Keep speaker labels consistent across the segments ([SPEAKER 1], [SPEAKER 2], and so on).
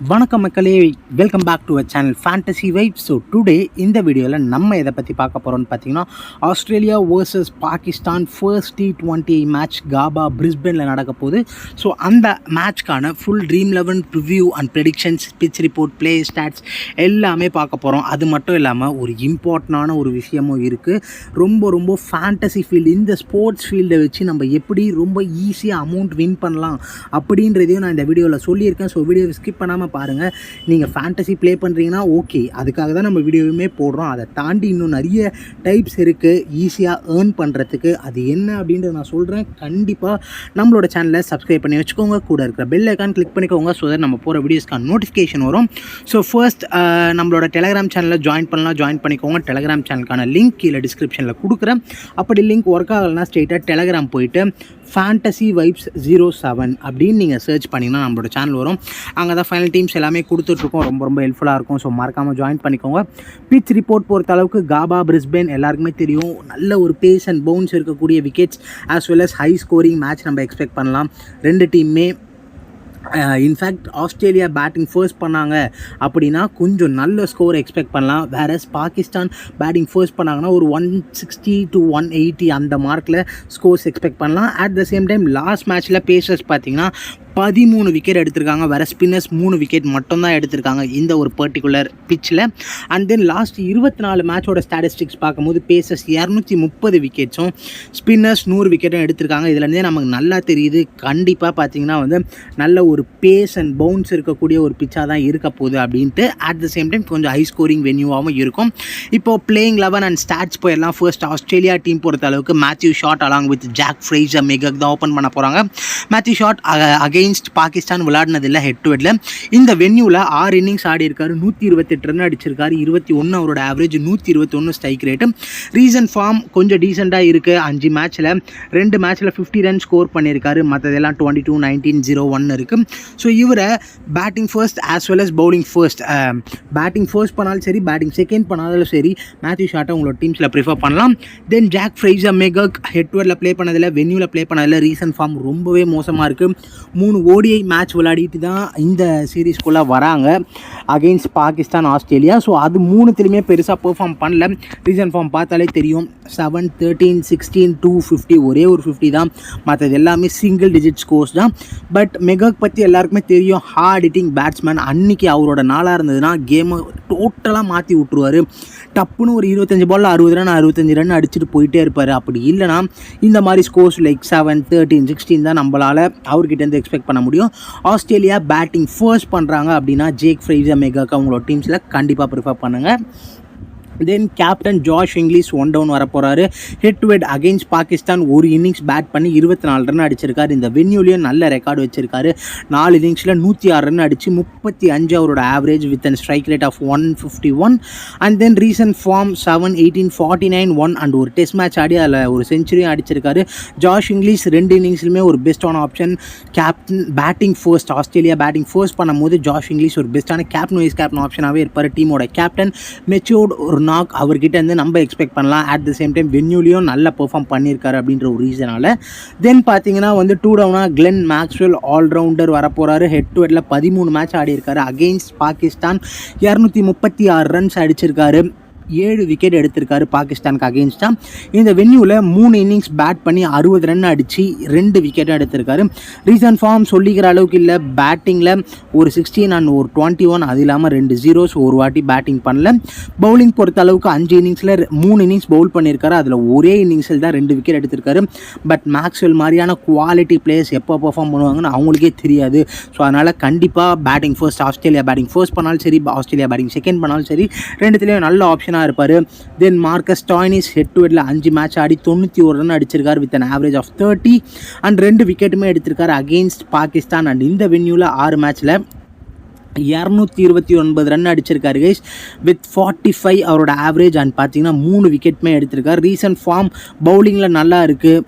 [SPEAKER 1] வணக்கம் மக்களே, welcome back to our channel Fantasy Vibe. So today இந்த வீடியோவில் நம்ம எதை பற்றி பார்க்க போகிறோம்னு பார்த்தீங்கன்னா, Australia versus Pakistan first T20 match Gabba பிரிஸ்பேனில் நடக்க போகுது. ஸோ அந்த மேட்ச்க்கான full Dream 11 review and predictions, pitch report, play stats எல்லாமே பார்க்க போகிறோம். அது மட்டும் இல்லாமல் ஒரு இம்பார்ட்டண்டான ஒரு விஷயமும் இருக்குது. ரொம்ப ஃபேண்டசி ஃபீல்டு, இந்த ஸ்போர்ட்ஸ் ஃபீல்டை வச்சு நம்ம எப்படி ரொம்ப ஈஸியாக அமௌண்ட் வின் பண்ணலாம் அப்படின்றதையும் நான் இந்த வீடியோவில் சொல்லியிருக்கேன். ஸோ வீடியோவை ஸ்கிப் பண்ணாமல் பாருங்கள். நீங்கள் ஃபேண்டசி ப்ளே பண்ணுறீங்கன்னா ஓகே, அதுக்காக தான் நம்ம வீடியோவுமே போடுறோம். அதை தாண்டி இன்னும் நிறைய டைப்ஸ் இருக்குது ஈஸியாக ஏர்ன் பண்ணுறதுக்கு. அது என்ன அப்படின்றத நான் சொல்கிறேன். கண்டிப்பாக நம்மளோட சேனலை சப்ஸ்கிரைப் பண்ணி வச்சுக்கோங்க, கூட இருக்கிற பெல் ஐக்கான் கிளிக் பண்ணிக்கோங்க. ஸோ தட் நம்ம போகிற வீடியோஸ்க்கான நோட்டிஃபிகேஷன் வரும். ஸோ ஃபர்ஸ்ட் நம்மளோட டெலகிராம் சேனலில் ஜாயின் பண்ணிக்கோங்க. டெலகிராம் சேனலுக்கான லிங்க் கீழே டிஸ்கிரிப்ஷனில் கொடுக்குறேன். அப்படி லிங்க் ஒர்க் ஆகலைன்னா ஸ்ட்ரெயிட்டாக டெலகிராம் போயிட்டு ஃபேண்டசி வைப்ஸ் 07 அப்படின்னு நீங்கள் சர்ச் பண்ணிங்கன்னா நம்மளோட சேனல் வரும். அங்கே தான் ஃபைனல் டீம்ஸ் எல்லாமே கொடுத்துட்ருக்கோம். ரொம்ப ஹெல்ப்ஃபுல்லாக இருக்கும். ஸோ மறக்காமல் ஜாயின் பண்ணிக்கோங்க. பிச் ரிப்போர்ட் பொறுத்த அளவுக்கு காபா பிரிஸ்பேன் எல்லாருக்குமே தெரியும். நல்ல ஒரு பேஸ் அண்ட் பவுன்ஸ் இருக்கக்கூடிய wickets as well as high scoring match நம்ம எக்ஸ்பெக்ட் பண்ணலாம். ரெண்டு டீமுமே இன்ஃபேக்ட் ஆஸ்திரேலியா பேட்டிங் ஃபர்ஸ்ட் பண்ணாங்க அப்படின்னா கொஞ்சம் நல்ல ஸ்கோர் எக்ஸ்பெக்ட் பண்ணலாம். வேறஸ் பாகிஸ்தான் பேட்டிங் ஃபர்ஸ்ட் பண்ணாங்கன்னா ஒரு 160 to 180 அந்த மார்க்கில் ஸ்கோர்ஸ் எக்ஸ்பெக்ட் பண்ணலாம். At the same time last மேட்ச்சில் பேசர்ஸ் பார்த்தீங்கன்னா 13 விக்கெட் எடுத்திருக்காங்க. வேறு ஸ்பின்னர்ஸ் 3 விக்கெட் மட்டும்தான் எடுத்திருக்காங்க இந்த ஒரு பர்டிகுலர் பிச்சில். அண்ட் தென் லாஸ்ட் 24 மேட்சோட ஸ்டாட்டிஸ்டிக்ஸ் பார்க்கும்போது பேசர்ஸ் 230 விக்கெட்ஸும் ஸ்பின்னர்ஸ் 100 விக்கெட்டும் எடுத்திருக்காங்க. இதுலேருந்தே நமக்கு நல்லா தெரியுது, கண்டிப்பாக பார்த்தீங்கன்னா நல்ல ஒரு பேஸ் அண்ட் பவுன்ஸ் இருக்கக்கூடிய ஒரு பிச்சாக தான் இருக்க போகுது அப்படின்ட்டு. அட் த சேம் டைம் கொஞ்சம் ஹை ஸ்கோரிங் வென்யூவாகவும் இருக்கும். இப்போது பிளேயிங் 11 அண்ட் ஸ்டாட்ஸ் போயிடலாம். ஃபர்ஸ்ட் ஆஸ்திரேலியா டீம் பொறுத்த அளவுக்கு Matthew Short along with Jake Fraser McGurk தான் ஓப்பன் பண்ண போகிறாங்க. மேத்யூ ஷாட் அகெயின்ஸ்ட் பாகிஸ்தான் விளையாடினதில்லை ஹெட் டு ஹெட்டில். இந்த வென்யூவில் 6 இன்னிங்ஸ் ஆடி இருக்காரு, 128 ரன் அடிச்சிருக்காரு, 21 அவரோட average, 121 strike rate. Recent form கொஞ்சம் டீசெண்டாக இருக்குது. 5 மேட்ச்சில் 2 மேட்ச்சில் 50 ரன் ஸ்கோர் பண்ணியிருக்காரு. மற்றதெல்லாம் 22, 19, 0-1 இருக்குது. ஸோ இவரை batting first as well as bowling first, batting first பண்ணாலும் சரி, பேட்டிங் செகண்ட் பண்ணாலும் சரி, மேத்யூ ஷாட்டை உங்களோட டீம்ஸில் ப்ரிஃபர் பண்ணலாம். Then Jake Fraser McGurk head to ஹெட்டில் ப்ளே பண்ணதில்லை, வென்யூவில் ப்ளே பண்ணதில்லை. ரீசன்ட் ஃபார்ம் ரொம்பவே மோசமாக இருக்குது. 3 ODI மேட்ச் விளையாடிட்டு தான் இந்த சீரீஸ்குள்ளே வராங்க அகெயின்ஸ்ட் பாகிஸ்தான், ஆஸ்திரேலியா. ஸோ அது 3த்துலையுமே பெருசாக பெர்ஃபார்ம் பண்ணல. ரீசன்ட் ஃபார்ம் பார்த்தாலே தெரியும். 7, 13, 16, 250, ஒரே ஒரு 50 தான். மற்றது எல்லாமே சிங்கிள் டிஜிட் ஸ்கோர்ஸ் தான். பட் மெகக் பற்றி எல்லாருக்குமே தெரியும், ஹார்ட் ஹிட்டிங் பேட்ஸ்மேன். அன்றைக்கி அவரோட நாளாக இருந்ததுன்னா கேமை டோட்டலாக மாற்றி விட்ருவார். டப்புன்னு ஒரு 25 பாலில் 60 ரன் 65 ரன் அடிச்சுட்டு போயிட்டே இருப்பார். அப்படி இல்லைனா இந்த மாதிரி ஸ்கோர்ஸ் லைக் 7, 13, 16 தான் நம்மளால் அவர்கிட்டேருந்து எக்ஸ்பெக்ட் பண்ண முடியும். ஆஸ்திரேலியா பேட்டிங் ஃபர்ஸ்ட் பண்ணுறாங்க அப்படின்னா ஜேக் ஃப்ரேசர் மெகக் அவங்களோட டீம்ஸில் கண்டிப்பாக ப்ரிஃபர் பண்ணுங்கள். தென் கேப்டன் ஜாஷ் இங்கிலீஷ் 1 டவுன் வர போகிறாரு. Head to head against Pakistan ஒரு இன்னிங்ஸ் பேட் பண்ணி 24 ரன் அடிச்சிருக்காரு. இந்த வென்யூலையும் நல்ல ரெக்கார்டு வச்சிருக்காரு. 4 இன்னிங்ஸில் 106 ரன் அடித்து 35 அவரோட average with and strike rate of 151. And then recent form 7, 18, 49, 1 and ஒரு டெஸ்ட் மேட்ச் ஆடி அதில் ஒரு செஞ்சுரியும் அடிச்சிருக்காரு. ஜாஷ் இங்கிலீஷ் 2 இன்னிங்ஸ்லுமே ஒரு பெஸ்டான option. Captain batting first, Australia batting first பண்ணும்போது ஜாஷ் இங்கிலீஷ் ஒரு பெஸ்ட்டான கேப்டன் வைஸ் கேப்டன் ஆப்ஷனாகவே இருப்பார். டீமோட கேப்டன் மெச்சூர்ட் ஒரு நாக் அவர்கிட்ட இருந்து நம்ம எக்ஸ்பெக்ட் பண்ணலாம். அட் த சேம் டைம் வென்யூலையும் நல்லா பெர்ஃபார்ம் பண்ணியிருக்காரு அப்படின்ற ஒரு ரீசனால். தென் பார்த்தீங்கன்னா 2 டவுனாக கிளென் மேக்ஸ்வெல் ஆல்ரவுண்டர் வர போகிறாரு. ஹெட் டு ஹெட்டில் 13 மேட்ச் ஆடி இருக்காரு. அகெயின்ஸ்ட் பாகிஸ்தான் 236 ரன்ஸ் அடிச்சிருக்காரு, 7 விக்கெட் எடுத்திருக்காரு பாகிஸ்தானுக்கு அகெயின்ஸ்டாக. இந்த வென்யூவில் 3 இன்னிங்ஸ் பேட் பண்ணி 60 ரன் அடித்து 2 விக்கெட்டும் எடுத்திருக்காரு. ரீசன்ட் ஃபார்ம் சொல்லிக்கிற அளவுக்கு இல்லை. பேட்டிங்கில் ஒரு 16 அண்ட் ஒரு 21, அது இல்லாமல் 2 zeros, ஒரு வாட்டி பேட்டிங் பண்ணல. பவுலிங் பொறுத்த அளவுக்கு 5 இன்னிங்ஸில் 3 இன்னிங்ஸ் பவுல் பண்ணியிருக்காரு. அதில் ஒரே இன்னிங்ஸில் தான் 2 விக்கெட் எடுத்திருக்காரு. பட் மேக்ஸ்வெல் மாதிரியான குவாலிட்டி பிளேயர்ஸ் எப்போ பெர்ஃபார்ம் பண்ணுவாங்கன்னு அவங்களுக்கே தெரியாது. ஸோ அதனால் கண்டிப்பாக batting first, Australia batting first பண்ணாலும் சரி, ஆஸ்திரேலியா பேட்டிங் செகண்ட் பண்ணாலும் சரி, ரெண்டுத்துலேயும் நல்ல ஆப்ஷனாக இருப்பார். Then Marcus Stoinis head to ஹெட்டில் 5 மேட்ச் ஆடி 91 ரன் அடிச்சிருக்காரு with an average of 30 and 2 விக்கெட்டுமே எடுத்திருக்காரு அகெயின்ஸ்ட் பாகிஸ்தான். அண்ட் இந்த வென்யூவில் 6 மேட்ச்சில் 229 ரன் அடிச்சிருக்காரு கைஸ் வித் 45 அவரோட ஆவரேஜ். அண்ட் பார்த்தீங்கன்னா 3 விக்கெட்டுமே எடுத்திருக்காரு. ரீசன்ட் ஃபார்ம் பவுலிங்கில் நல்லா இருக்குது.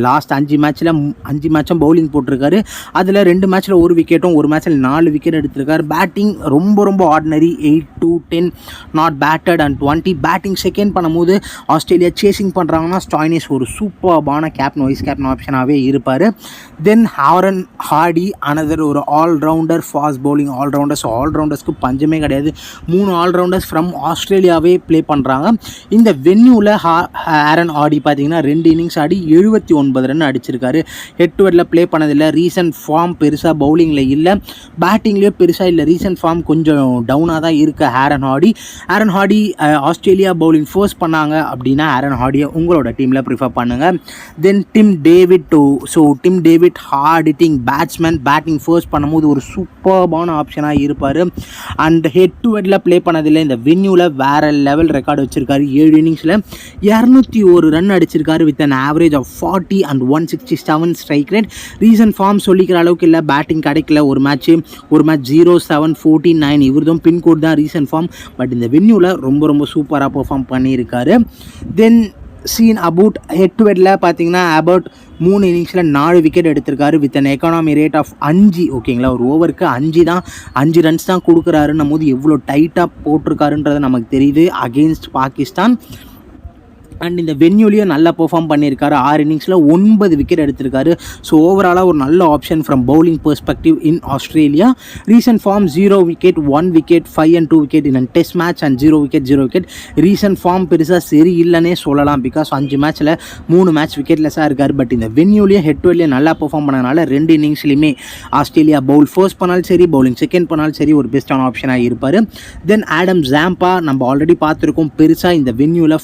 [SPEAKER 1] லாஸ்ட் 5 மேட்சும் பவுலிங் போட்டிருக்காரு. அதில் 2 மேட்ச்சில் 1 விக்கெட்டும், ஒரு மேட்ச்சில் 4 விக்கெட் எடுத்திருக்காரு. பேட்டிங் ரொம்ப ordinary, 8 to 10 not batted and 20. Batting second பண்ணும்போது ஆஸ்திரேலியா சேசிங் பண்ணுறாங்கன்னா ஸ்டாய்னிஸ் ஒரு சூப்பர்பான கேப்டன் வைஸ் கேப்டன் ஆப்ஷனாகவே இருப்பார். தென் ஹாரன் ஹார்டி அனதர் ஒரு ஆல்ரவுண்டர், ஃபாஸ்ட் பவுலிங் ஆல்ரவுண்டர் ஆல்ரவுண்டர்ஸ்க்கு பஞ்சமே கிடையாது. 3 ஆல்ரவுண்டர்ஸ் ஃப்ரம் ஆஸ்திரேலியாவே ப்ளே பண்ணுறாங்க. இந்த வென்யூவில் ஆரன் ஆடி பார்த்தீங்கன்னா 2 இன்னிங்ஸ் ஆடி 79 ரன் அடிச்சிருக்காரு. ஹெட் டு ஹெட்டில் ப்ளே பண்ணதில்லை. ரீசன்ட் ஃபார்ம் பெருசாக பவுலிங்கில் இல்லை, பேட்டிங்லேயே பெருசாக இல்லை. ரீசன்ட் ஃபார்ம் கொஞ்சம் டவுனாக தான் இருக்குது Aaron Hardie. Australia bowling force பண்ணாங்க அப்படின்னா ஆரன் ஹார்டியை உங்களோட டீமில் ப்ரிஃபர் பண்ணுங்கள். Then Tim David hard hitting batsman, batting force பண்ணும்போது ஒரு சூப்பர்பான ஆப்ஷனாக இருப்பார். அண்ட் ஹெட் டு ஹெட்டில் ப்ளே பண்ணதில்லை. இந்த வென்யூவில் வேறு லெவல் ரெக்கார்டு வச்சுருக்காரு. 7 இன்னிங்ஸில் 201 ரன் அடிச்சிருக்காரு with an average of 40 and 167 strike rate. Recent form சொல்லிக்கிற அளவுக்கு இல்லை, பேட்டிங் கிடைக்கல. ஒரு மேட்ச் 0-7-14-9 இவர்தான் பின்கோட் தான் ரீசன்ட் ஃபார்ம். பட் இந்த வென்யூவில் ரொம்ப சூப்பராக பெர்ஃபார்ம் பண்ணியிருக்காரு. Then scene about head to ஹெட்டில் பார்த்தீங்கன்னா அபவுட் 3 இன்னிங்ஸில் 4 விக்கெட் எடுத்திருக்காரு with an economy rate of 5. ஓகேங்களா, ஒரு ஓவருக்கு 5 ரன்ஸ் தான் கொடுக்குறாருன்னும் போது எவ்வளோ டைட்டாக போட்டிருக்காருன்றது நமக்கு தெரியுது அகெயின்ஸ்ட் பாகிஸ்தான். அண்ட் இந்த வென்யூலையும் நல்லா பெர்ஃபார்ம் பண்ணியிருக்காரு. 6 இன்னிங்ஸில் 9 விக்கெட் எடுத்திருக்காரு. ஸோ ஓவராலாக ஒரு நல்ல option from bowling perspective in Australia. Recent form 0 wicket 1 wicket 5 and 2 wicket in test match and 0 wicket. Recent form பெருசாக சரி இல்லைன்னே சொல்லலாம். பிகாஸ் 5 மேட்ச்சில் 3 மேட்ச் விக்கெட்லெஸ்ஸாக இருக்கார். பட் இந்த வென்யூலையும் ஹெட் டு ஹெட்லேயும் நல்லா பெர்ஃபார்ம் பண்ணனால 2 இன்னிங்ஸ்லையுமே ஆஸ்திரேலியா பவுல் ஃபர்ஸ்ட் பண்ணாலும் சரி, பவுலிங் செகண்ட் பண்ணாலும் சரி, ஒரு பெஸ்ட்டான ஆப்ஷனாக இருப்பார். தென் ஆடம் ஜாம்பா நம்ம ஆல்ரெடி பார்த்துருக்கோம். பெருசாக இந்த வென்யூவில்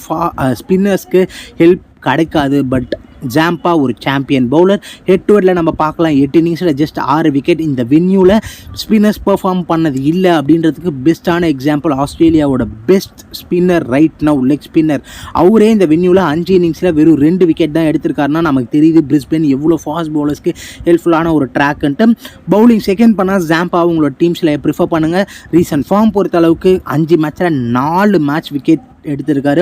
[SPEAKER 1] ஸ்பின்னர்ஸ்க்கு ஹெல்ப் கிடைக்காது. பட் ஜாம்பா ஒரு சாம்பியன் பவுலர். ஹெட் டு ஹெட்டில் நம்ம பார்க்கலாம் 8 இன்னிங்ஸில் ஜஸ்ட் 6 விக்கெட். இந்த வென்யூவில் ஸ்பின்னர்ஸ் பெர்ஃபார்ம் பண்ணது இல்லை அப்படின்றதுக்கு பெஸ்ட்டான எக்ஸாம்பிள் ஆஸ்திரேலியாவோட best spinner right now, leg spinner. அவரே இந்த வென்யூவில் 5 இன்னிங்ஸில் வெறும் 2 விக்கெட் தான் எடுத்திருக்காருன்னா நமக்கு தெரியுது பிரிஸ்பேன் எவ்வளோ ஃபாஸ்ட் பவுலர்ஸ்க்கு ஹெல்ப்ஃபுல்லான ஒரு ட்ராக்குன்ட்டு. பவுலிங் செகண்ட் பண்ணால் ஜாம்பா உங்களோட டீம்ஸில் ப்ரிஃபர் பண்ணுங்கள். ரீசன்ட் ஃபார்ம் பொறுத்த அளவுக்கு 5 மேட்ச்சில் 4 மேட்ச் விக்கெட் எடுத்திருக்காரு.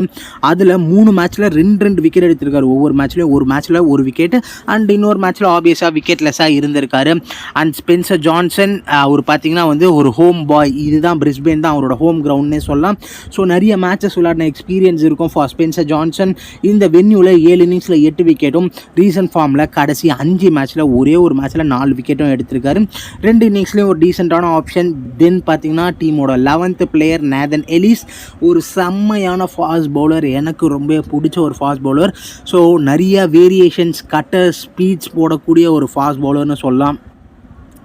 [SPEAKER 1] அதில் 3 மேட்ச்சில் 2 விக்கெட் எடுத்திருக்காரு. ஒவ்வொரு மேட்ச்லையும் ஒரு மேட்ச்சில் 1 விக்கெட் அண்ட் இன்னொரு மேட்ச்சில் ஆப்வியஸாக விக்கெட்லெஸ்ஸாக இருந்திருக்காரு. அண்ட் ஸ்பென்சர் ஜான்சன் அவர் பார்த்தீங்கன்னா ஒரு ஹோம் பாய். இதுதான் பிரிஸ்பேன் தான் அவரோட ஹோம் கிரவுண்ட்னே சொல்லலாம். ஸோ நிறைய மேட்சஸ் விளையாடின எக்ஸ்பீரியன்ஸ் இருக்கும் ஃபார் ஸ்பென்சர் ஜான்சன். இந்த வென்யூவில் 7 இன்னிங்ஸில் 8 விக்கெட்டும், ரீசன்ட் ஃபார்மில் கடைசி 5 மேட்ச்சில் ஒரே ஒரு மேட்ச்சில் 4 விக்கெட்டும் எடுத்திருக்காரு. 2 இன்னிங்ஸ்லேயும் ஒரு டீசெண்டான ஆப்ஷன். தென் பார்த்தீங்கன்னா டீமோட 11th பிளேயர் நேதன் எலிஸ், ஒரு செம்மையான ஃபாஸ்ட் பவுலர். எனக்கு ரொம்ப பிடிச்ச ஒரு ஃபாஸ்ட் பவுலர். ஸோ நிறைய வேரியேஷன்ஸ், கட்டர், ஸ்பீட்ஸ் போடக்கூடிய ஒரு ஃபாஸ்ட் பவுலர்னு சொல்லலாம்.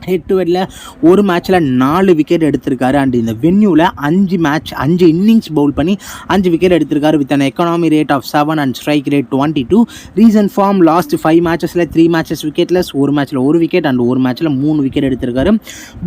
[SPEAKER 1] ஹெட் டு ஹெட்டில் ஒரு மேட்ச்சில் 4 விக்கெட் எடுத்திருக்காரு. அண்ட் இந்த வென்யூவில் 5 இன்னிங்ஸ் பவுல் பண்ணி 5 விக்கெட் எடுத்திருக்காரு with an economy rate of 7 and strike rate 22. Recent form last 5 மேட்சஸில் 3 மேட்சஸ் விக்கெட்லெஸ், ஒரு மேட்ச்சில் 1 விக்கெட் அண்ட் ஒரு மேட்ச்சில் 3 விக்கெட் எடுத்திருக்காரு.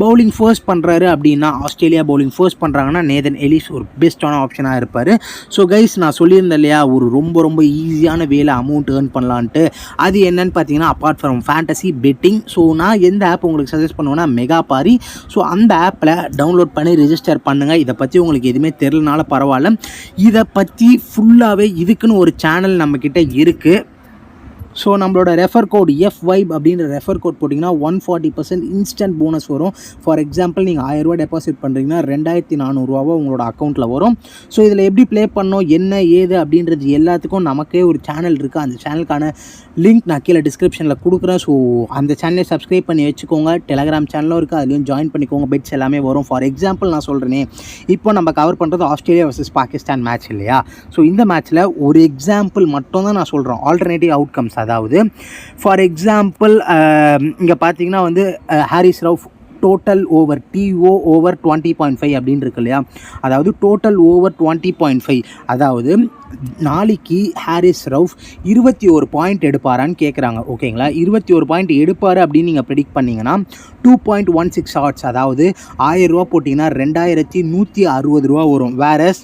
[SPEAKER 1] பவுலிங் ஃபர்ஸ்ட் பண்ணுறாரு அப்படின்னா ஆஸ்திரேலியா பவுலிங் ஃபர்ஸ்ட் பண்ணுறாங்கன்னா நேதன் எலிஸ் ஒரு பெஸ்ட்டான ஆப்ஷனாக இருப்பார். ஸோ கைஸ், நான் சொல்லியிருந்தேன் இல்லையா ஒரு ரொம்ப ஈஸியான வேலை அமௌண்ட் ஏர்ன் பண்ணலான்ட்டு. அது என்னன்னு பார்த்தீங்கன்னா apart from fantasy betting. So நான் எந்த ஆப் உங்களுக்கு சஜஸ்ட் பண்ணுவேன்னா மெகாபாரி. ஸோ அந்த ஆப்பில் டவுன்லோட் பண்ணி ரெஜிஸ்டர் பண்ணுங்கள். இதை பற்றி உங்களுக்கு எதுவுமே தெரியலனால பரவாயில்ல. இதை பற்றி ஃபுல்லாகவே இதுக்குன்னு ஒரு சேனல் நம்மக்கிட்ட இருக்குது. ஸோ நம்மளோட ரெஃபர் கோட் FVIBE அப்படின்ற ரெஃபர் கோட் போட்டிங்கன்னா 140% இன்ஸ்டன்ட் போனஸ் வரும். ஃபார் எக்ஸாம்பிள் நீங்கள் 1000 ரூபா டெபாசிட் பண்ணுறீங்கன்னா 2400 ரூபாவோ உங்களோட அக்கௌண்ட்டில் வரும். ஸோ இதில் எப்படி ப்ளே பண்ணோம், என்ன ஏது அப்படின்றது எல்லாத்துக்கும் நமக்கே ஒரு சேனல் இருக்குது. அந்த சேனலுக்கான லிங்க் நான் கீழே டிஸ்கிரிப்ஷனில் கொடுக்குறேன். ஸோ அந்த சேனலை சப்ஸ்கிரைப் பண்ணி வச்சுக்கோங்க. டெலகிராம் சேனலும் இருக்குது, அதுலேயும் ஜாயின் பண்ணிக்கோங்க. பெட்ஸ் எல்லாமே வரும். ஃபார் எக்ஸாம்பிள் நான் சொல்கிறேனே, இப்போ நம்ம கவர் பண்ணுறது ஆஸ்திரேலியா வர்சஸ் பாகிஸ்தான் மேட்ச் இல்லையா? ஸோ இந்த மேட்ச்சில் ஒரு எக்ஸாம்பிள் மட்டும் தான் நான் சொல்கிறேன், ஆல்டர்னேட்டிவ் அவுட்கம்ஸ். அதாவது ஃபார் எக்ஸாம்பிள் இங்கே பார்த்தீங்கன்னா Haris Rauf total over TO over 20.5 அப்படின்னு இருக்கு இல்லையா? அதாவது டோட்டல் ஓவர் 20.5. அதாவது நாளைக்கு ஹாரிஸ் ரவுஃப் 21 பாயிண்ட் எடுப்பாரான்னு கேட்குறாங்க. ஓகேங்களா, 21 பாயிண்ட் எடுப்பார் அப்படின்னு நீங்கள் ப்ரெடிக்ட் பண்ணிங்கன்னா 2.16 odds, அதாவது 1000 ரூபா போட்டிங்கன்னா 2160 ரூபா வரும். வேறஸ்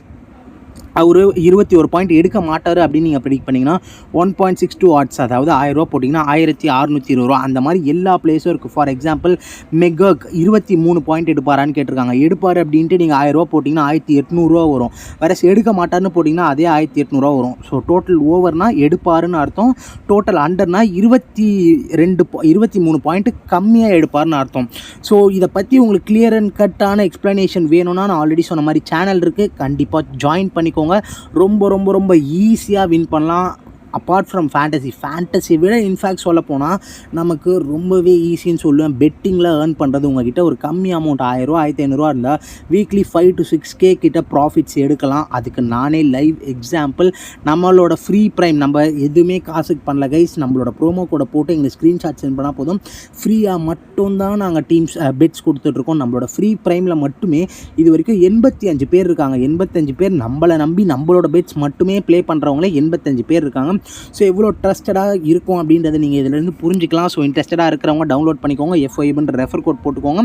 [SPEAKER 1] அவர் 21 பாயிண்ட் எடுக்க மாட்டார் அப்படின்னு நீங்கள் ப்ரெடிக்ட் பண்ணிங்கன்னா 1.62 odds, அதாவது 1000 ரூபா போட்டிங்கன்னா 1620 ரூபா. அந்த மாதிரி எல்லா பிளேஸும் இருக்குது. ஃபார் எக்ஸாம்பிள் மெகக் 23 பாயிண்ட் எடுப்பாரான்னு கேட்டிருக்காங்க. எடுப்பார் அப்படின்ட்டு நீங்கள் 1000 ரூபா போட்டிங்கன்னா 1800 ரூபா வரும். வேறு எடுக்க மாட்டார்னு போட்டிங்கன்னா அதே 1800 ரூபா வரும். ஸோ டோட்டல் ஓவர்னால் எடுப்பாருன்னு அர்த்தம், டோட்டல் அண்டர்னா 23 பாயிண்ட்டு கம்மியாக எடுப்பார்னு அர்த்தம். ஸோ இதை பற்றி உங்களுக்கு கிளியர் அண்ட் கட்டான எக்ஸ்ப்ளனேஷன் வேணும்னா நான் ஆல்ரெடி சொன்ன மாதிரி சேனல் இருக்குது, கண்டிப்பாக ஜாயின் பண்ணிக்கோங்க. ரொம்ப ஈஸியாக வின் பண்ணலாம். அப்பார்ட் ஃப்ரம் ஃபேண்டசி விட இன்ஃபேக்ட் சொல்ல போனால் நமக்கு ரொம்பவே ஈஸின்னு சொல்லுவேன். பெட்டிங்கில் ஏர்ன் பண்ணுறது உங்ககிட்ட ஒரு கம்மி அமௌண்ட் 1000 1500 இருந்தால் வீக்லி 5 to 6K கிட்ட ப்ராஃபிட்ஸ் எடுக்கலாம். அதுக்கு நானே லைவ் எக்ஸாம்பிள். நம்மளோட ஃப்ரீ ப்ரைம் நம்ம எதுவுமே காசுக்கு பண்ணல கைஸ். நம்மளோட ப்ரோமோ கோடை போட்டு எங்களுக்கு ஸ்க்ரீன்ஷாட் சென்ட் பண்ணால் போதும். ஃப்ரீயாக மட்டும்தான் நாங்கள் டீம்ஸ் பெட்ஸ் கொடுத்துட்ருக்கோம். நம்மளோட ஃப்ரீ ப்ரைமில் மட்டுமே இது வரைக்கும் 85 பேர் இருக்காங்க. 85 பேர் நம்மளை நம்பி நம்மளோட பெட்ஸ் மட்டுமே ப்ளே பண்ணுறவங்களே 85 பேர் இருக்காங்க. ஸோ எவ்வளோ ட்ரஸ்டடாக இருக்கும் அப்படின்றத நீங்கள் இதிலேருந்து புரிஞ்சிக்கலாம். ஸோ இன்ட்ரெஸ்டடாக இருக்கிறவங்க டவுன்லோட் பண்ணிக்கோங்க. FOIBன்ற ரெஃபர் கோட் போட்டுக்கோங்க.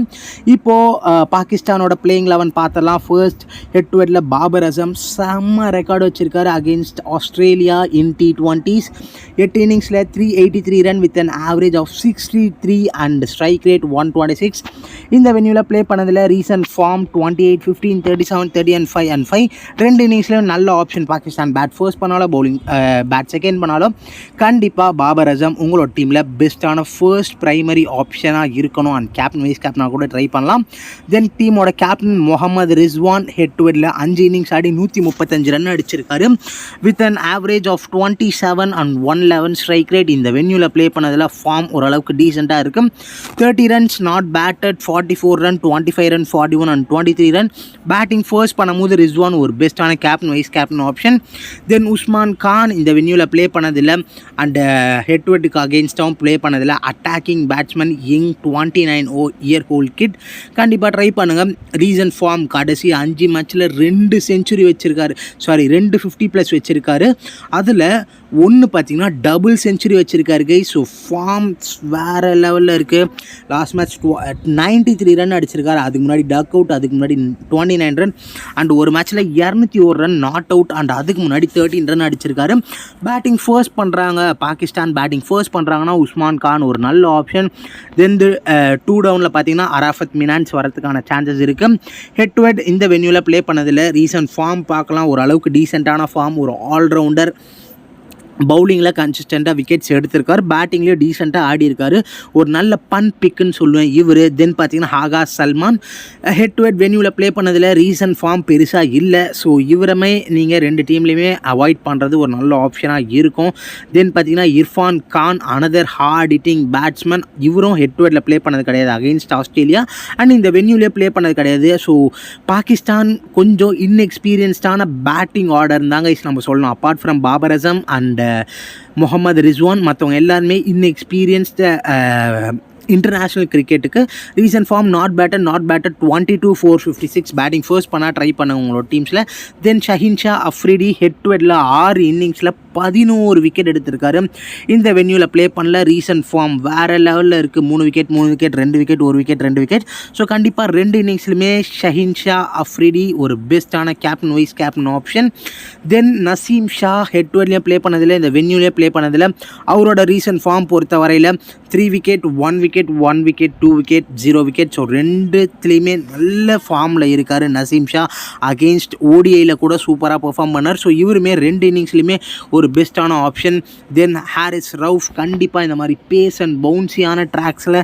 [SPEAKER 1] இப்போது பாகிஸ்தானோட பிளேயிங் 11 பார்த்தலாம். ஃபர்ஸ்ட் ஹெட் டு ஹெட்டில் பாபர் அசம் செம்ம ரெக்கார்டு வச்சுருக்காரு அகெயின்ஸ்ட் ஆஸ்திரேலியா இன் T20s. 8 இன்னிங்ஸில் 383 ரன் with an average of 63 and strike rate 126. இந்த வென்யூவில் ப்ளே பண்ணதில் ரீசன்ட் ஃபார்ம் 28 15 37 30 and 5 and 5. 2 இன்னிங்ஸ்லையும் நல்ல ஆப்ஷன். பாகிஸ்தான் பேட் ஃபர்ஸ்ட் பண்ணாலும் பவுலிங் பேட் செகண்ட் பண்ணாலும் கண்டிப்பாக பாபர் அசம் உங்களோட டீமில் பெஸ்ட்டான ஃபர்ஸ்ட் ப்ரைமரி ஆப்ஷனாக இருக்கணும். அண்ட் கேப்டன் வைஸ் கேப்டனாக கூட ட்ரை பண்ணலாம். தென் டீமோட captain Mohammad Rizwan head to ஹெட்டில் 5 இன்னிங்ஸ் ஆடி 135 ரன் அடிச்சிருக்காரு with an average of 27 and 111 strike rate. இந்த வென்யூவில் ப்ளே பண்ணதில் ஃபார்ம் ஓரளவுக்கு டீசெண்டாக இருக்குது. 30 runs not batted, 44 run, 25 run, 41 and 23 run. Batting first பண்ணும்போது ரிஸ்வான் ஒரு பெஸ்ட்டான captain vice captain option. Then Usman Khan இந்த வென்யூவில் ப்ளே பண்ணதில் அண்ட் ஹெட் டு ஹெட்டுக்கு அகெயின்ஸ்டாகவும் ப்ளே பண்ணதில் attacking batsman young 29 year old kid. கண்டிப்பாக ட்ரை பண்ணுங்கள். ரீசன்ட் ஃபார்ம் கடைசி 5 மேட்ச்சில் 2 செஞ்சுரி வச்சுருக்காரு. 2 50+ வச்சுருக்காரு. அதில் ஒன்று பார்த்தீங்கன்னா டபுள் செஞ்சுரி வச்சுருக்காரு கை. ஸோ ஃபார்ம்ஸ் வேறு லெவலில் இருக்குது. லாஸ்ட் மேட்ச் 93 ரன் அடிச்சிருக்காரு. அதுக்கு முன்னாடி டக் அவுட், அதுக்கு முன்னாடி 29 ரன் அண்ட் ஒரு மேட்ச்சில் 201 ரன் நாட் அவுட் அண்ட் அதுக்கு முன்னாடி 13 ரன் அடிச்சிருக்காரு. பேட்டிங் ஃபர்ஸ்ட் பண்ணுறாங்க பாகிஸ்தான். பேட்டிங் ஃபர்ஸ்ட் பண்ணுறாங்கன்னா உஸ்மான் கான் ஒரு நல்ல ஆப்ஷன். தென் 2 டவுனில் பார்த்தீங்கன்னா அராஃபத் மினான்ஸ் வரதுக்கான சான்சஸ் இருக்குது. ஹெட் டு ஹெட் இந்த வென்யூவில் ப்ளே பண்ணதில் ரீசன்ட் ஃபார்ம் பார்க்கலாம். ஓரளவுக்கு டீசெண்டான ஃபார்ம். ஒரு ஆல்ரவுண்டர். பவுலிங்கில் கன்சிஸ்டண்ட்டாக விக்கெட்ஸ் எடுத்திருக்காரு. பேட்டிங்லேயும் டீசெண்டாக ஆடி இருக்காரு. ஒரு நல்ல பன் பிக்குன்னு சொல்லுவேன் இவர். தென் பார்த்தீங்கன்னா ஹாகாஸ் சல்மான் ஹெட் டு ஹெட் வென்யூவில் ப்ளே பண்ணதில் ரீசன்ட் ஃபார்ம் பெருசாக இல்லை. ஸோ இவருமே நீங்கள் 2 டீம்லேயுமே அவாய்ட் பண்ணுறது ஒரு நல்ல ஆப்ஷனாக இருக்கும். தென் பார்த்தீங்கன்னா Irfan Khan another hard hitting batsman. இவரும் ஹெட் டு ஹெட்டில் ப்ளே பண்ணது கிடையாது அகெயின்ஸ்ட் ஆஸ்திரேலியா அண்ட் இந்த வென்யூலே ப்ளே பண்ணது கிடையாது. ஸோ பாகிஸ்தான் கொஞ்சம் இன்எக்ஸ்பீரியன்ஸ்டான பேட்டிங் ஆர்டர் தாங்க நம்ம சொல்லணும். Apart from Babar Azam and Mohammad Rizwan மற்றவங்க எல்லாருமே இன்எக்ஸ்பீரியன்ஸ்டு இன்டர்நேஷ்னல் கிரிக்கெட்டுக்கு. Recent form not batted 22 4 56. Batting first பண்ணால் ட்ரை பண்ண உங்களோட டீம்ஸில். Then Shaheen Shah Afridi head to ஹெட்டில் 6 இன்னிங்ஸில் 11 விக்கெட் எடுத்திருக்காரு. இந்த வென்யூவில் ப்ளே பண்ணல. ரீசன்ட் ஃபார்ம் வேறு லெவலில் இருக்குது. 3 wicket 3 wicket 2 wicket 1 wicket 2 wicket. So கண்டிப்பாக 2 இன்னிங்ஸ்லுமே ஷஹீன் ஷா அஃப்ரிடி ஒரு பெஸ்ட்டான captain vice captain option. Then Naseem Shah head to ஹெட்லேயே ப்ளே பண்ணதில்லை. இந்த வென்யூலேயே ப்ளே பண்ணதில்லை. அவரோட ரீசன்ட் ஃபார்ம் பொறுத்த வரையில் 3 wicket 1 wicket 1 wicket 2 wicket 0 wicket. So 2த்துலேயுமே நல்ல ஃபார்மில் இருக்கார் நசீம் ஷா. அகெயின்ஸ்ட் ஓடிஐயில் கூட சூப்பராக பெர்ஃபார்ம் பண்ணார். ஸோ இவருமே 2 இன்னிங்ஸ்லையுமே ஒரு பெஸ்ட்டான ஆப்ஷன். தென் ஹாரிஸ் ரவுஃப் கண்டிப்பாக இந்த மாதிரி பேஸ் அண்ட் பவுன்ஸியான ட்ராக்ஸில்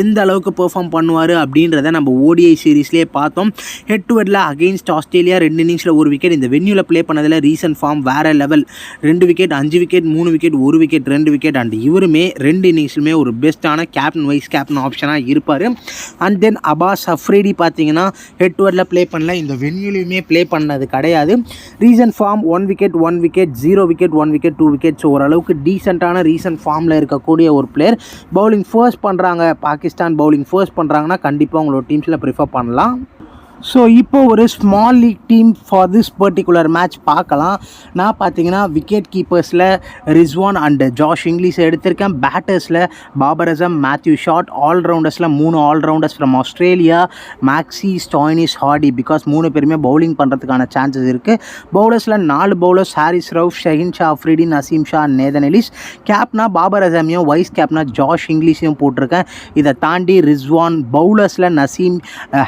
[SPEAKER 1] எந்த அளவுக்கு பெர்ஃபார்ம் பண்ணுவார் அப்படின்றத நம்ம ஓடிஐ சீரீஸ்லேயே பார்த்தோம். ஹெட் டு ஹெட்டில் அகெயின்ஸ்ட் ஆஸ்திரேலியா 2 இன்னிங்ஸில் 1 விக்கெட். இந்த வென்யூவில் ப்ளே பண்ணதில் ரீசன்ட் ஃபார்ம் வேறு level. 2 wicket 5 wicket 3 wicket 1 wicket 2 wicket and இவருமே 2 இன்னிங்ஸ்லுமே ஒரு பெஸ்ட்டான கேப்டன் வைஸ் கேப்டன் ஆப்ஷனாக இருப்பார். அண்ட் தென் அபாஸ் அஃப்ரிடி பார்த்தீங்கன்னா ஹெட் டு ஹெட்டில் ப்ளே பண்ணல. இந்த வென்யூலையுமே ப்ளே பண்ணது கிடையாது. Recent form 1 wicket 1 wicket 0 wicket 1 wicket 2 wicket. So ஓரளவுக்கு டீசெண்டான ரீசன்ட் ஃபார்மில் இருக்கக்கூடிய ஒரு பிளேயர். பவுலிங் ஃபர்ஸ்ட் பண்ணுறாங்க பாகிஸ்தான். பவுலிங் ஃபர்ஸ்ட் பண்ணுறாங்கன்னா கண்டிப்பாக உங்களோட டீம்ஸில் ப்ரிஃபர் பண்ணலாம். ஸோ இப்போ ஒரு small league team for this particular match பார்க்கலாம். நான் பார்த்தீங்கன்னா விக்கெட் கீப்பர்ஸில் ரிஸ்வான் அண்ட் ஜாஷ் இங்கிலீஷ் எடுத்திருக்கேன். பேட்டர்ஸில் பாபர் அசம், மேத்யூ ஷாட். ஆல்ரவுண்டர்ஸில் 3 all-rounders from Australia, Maxi, Stoinis, Hardie. Because 3 பேருமே பவுலிங் பண்ணுறதுக்கான சான்சஸ் இருக்குது. பவுலர்ஸில் 4 bowlers Haris Rauf, Shaheen Shah Afridi, Naseem Shah, Nathan Ellis. Captain Babar அசமையும் வைஸ் கேப்னா ஜாஷ் இங்கிலீஷையும் போட்டிருக்கேன். இதை தாண்டி ரிஸ்வான். பவுலர்ஸில் நசீம்,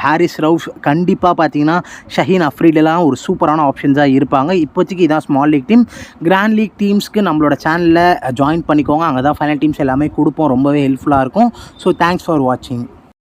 [SPEAKER 1] ஹாரிஸ் ரவுஃப். கண்டிப்பாக பார்த்தீங்கன்னா ஷஹீன் அஃப்ரிடிலாம் ஒரு சூப்பரான ஆப்ஷன்ஸாக இருப்பாங்க. இப்போதைக்கு இதான் small league team. Grand league டீம்ஸ்க்கு நம்மளோட சேனலில் ஜாயின் பண்ணிக்கோங்க. அங்கே தான் ஃபைனல் டீம்ஸ் எல்லாமே கொடுப்போம். ரொம்பவே ஹெல்ப்ஃபுல்லாக இருக்கும். ஸோ தேங்க்ஸ் ஃபார் வாட்சிங்.